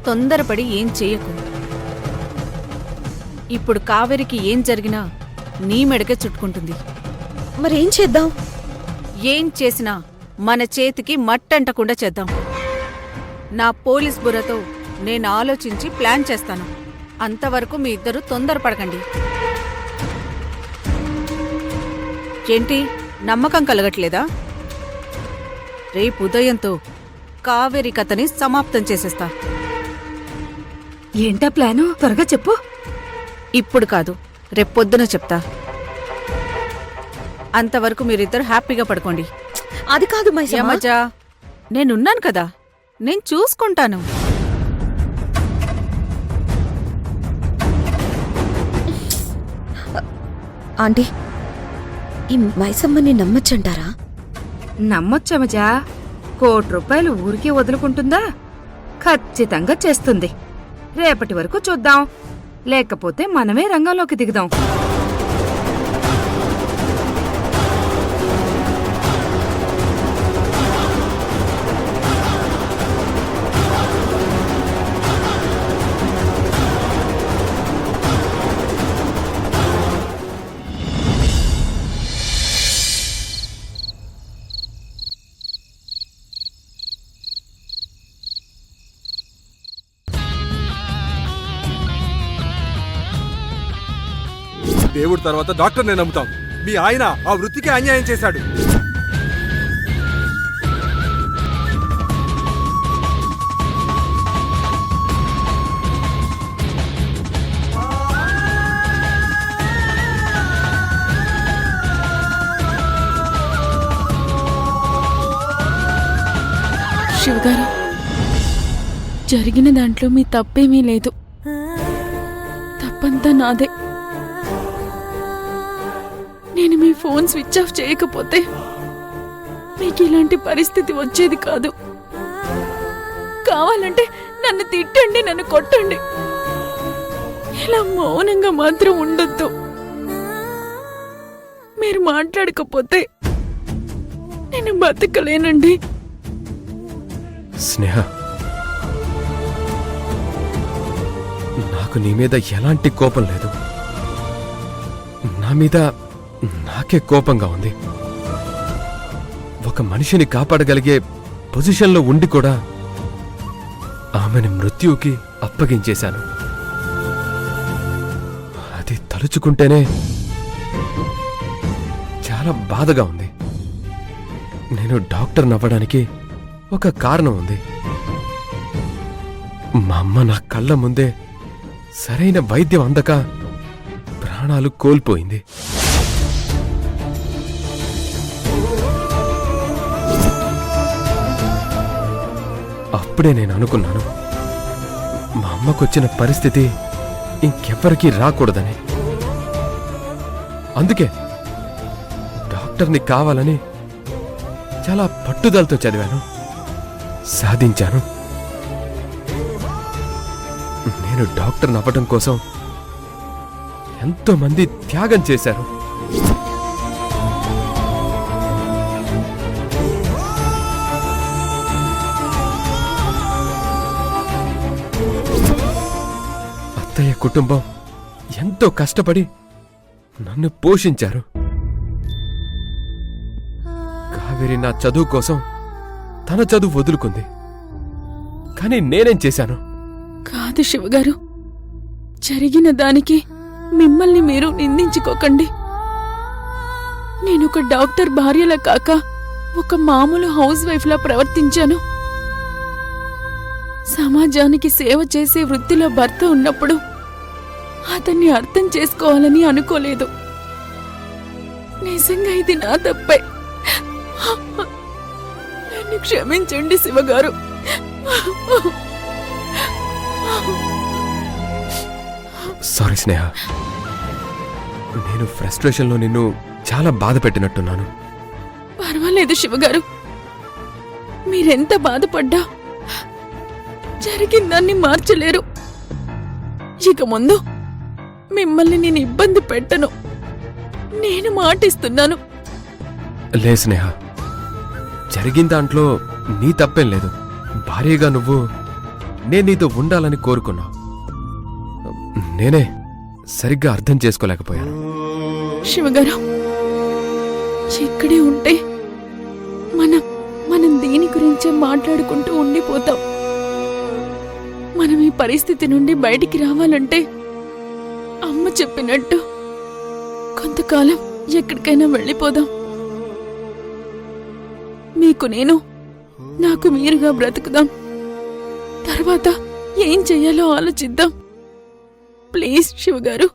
తొందరపడి ఏం చెయ్యకు. ఇప్పుడు కావేరికి ఏం జరిగినా నీ మెడకే చుట్టుకుంటుంది. మరేం చేద్దాం? ఏం చేసినా మన చేతికి మట్టంటకుండా చేద్దాం. నా పోలీస్ బుర్రతో నేను ఆలోచించి ప్లాన్ చేస్తాను. అంతవరకు మీ ఇద్దరు తొందరపడకండి. ఏంటి, నమ్మకం కలగట్లేదా? రేపు ఉదయంతో కావేరి కథని సమాప్తం చేసేస్తా. ఏంటా ప్లాను? త్వరగా చెప్పు. ఇప్పుడు కాదు, రేపొద్దున చెప్తా. అంతవరకు మీరిద్దరు హ్యాపీగా పడుకోండి. అది కాదు మైసమ్మ. యమజా, నేనున్నాను కదా, నేను చూసుకుంటాను. ఆంటీ, ఈ మైసమ్మని నమ్మొచ్చంటారా? నమ్మొచ్చమజా. ₹1,00,00,000 ఊరికే వదులుకుంటుందా? ఖచ్చితంగా చేస్తుంది. రేపటి వరకు చూద్దాం, లేకపోతే మనమే రంగంలోకి దిగుదాం. దేవుడి తర్వాత డాక్టర్ నేను నమ్ముతాం. మీ ఆయన ఆ వృత్తికి అన్యాయం చేశాడు. శివగారు, జరిగిన దాంట్లో మీ తప్పేమీ లేదు. తప్పంతా నాదే. నేను మీ ఫోన్ స్విచ్ ఆఫ్ చేయకపోతే మీకు ఇలాంటి పరిస్థితి వచ్చేది కాదు. కావాలంటే నన్ను తిట్టండి, నన్ను కొట్టండి, ఇలా మౌనంగా మాత్రం ఉండొద్దు. మీరు మాట్లాడకపోతే నేను బతకలేనండి. స్నేహ, నాకు నీ మీద ఎలాంటి కోపం లేదు. నా మీద నాకే కోపంగా ఉంది. ఒక మనిషిని కాపాడగలిగే పొజిషన్లో ఉండి కూడా ఆమెని మృత్యువుకి అప్పగించేశాను. అది తలుచుకుంటేనే చాలా బాధగా ఉంది. నేను డాక్టర్ నవ్వడానికి ఒక కారణం ఉంది. మా అమ్మ నా కళ్ళ ముందే సరైన వైద్యం అందక ప్రాణాలు కోల్పోయింది. అప్పుడే నేను అనుకున్నాను, మా అమ్మకొచ్చిన పరిస్థితి ఇంకెవ్వరికీ రాకూడదని. అందుకే డాక్టర్ని కావాలని చాలా పట్టుదలతో చదివాను, సాధించాను. నేను డాక్టర్ అవ్వడం కోసం ఎంతో మంది త్యాగం చేశారు. అత్తయ్య కుటుంబం ఎంతో కష్టపడి నన్ను పోషించారు. కావేరి నా చదువు కోసం తన చదువు వదులుకుంది. కానీ నేనేం చేశాను? కాదు శివగారు, జరిగిన దానికి మిమ్మల్ని మీరు నిందించుకోకండి. నేనొక డాక్టర్ భార్యలా కాక ఒక మామూలు హౌస్ వైఫ్లా ప్రవర్తించాను. సమాజానికి సేవ చేసే వృత్తిలో భర్త ఉన్నప్పుడు అతన్ని అర్థం చేసుకోవాలని అనుకోలేదు. నిజంగా ఇది నా తప్పే. నన్ను క్షమించండి శివగారు. సారీ స్నేహ, నేను ఫ్రస్ట్రేషన్లో నిన్ను చాలా బాధ పెట్టినట్టున్నాను. పర్వాలేదు శివగారు, మీరెంత బాధపడ్డా జరిగిందాన్ని మార్చలేరు. ఇక ముందు మిమ్మల్ని నేను ఇబ్బంది పెట్టను, నేను మాటిస్తున్నాను. లే స్నేహ, జరిగిన దాంట్లో నీ తప్పేం లేదు. భార్యగా నువ్వు నేను నీతో ఉండాలని కోరుకున్నావు. నేనే సరిగ్గా అర్థం చేసుకోలేకపోయాను. శివగారు, ఇక్కడే ఉంటే మనం దీని గురించే మాట్లాడుకుంటూ ఉండిపోతాం. మనం ఈ పరిస్థితి నుండి బయటికి రావాలంటే అమ్మ చెప్పినట్టు కొంతకాలం ఎక్కడికైనా వెళ్ళిపోదాం. మీకు నేను, నాకు మీరుగా బ్రతుకుదాం. తర్వాత ఏం చెయ్యాలో ఆలోచిద్దాం. ప్లీజ్ శివగారు.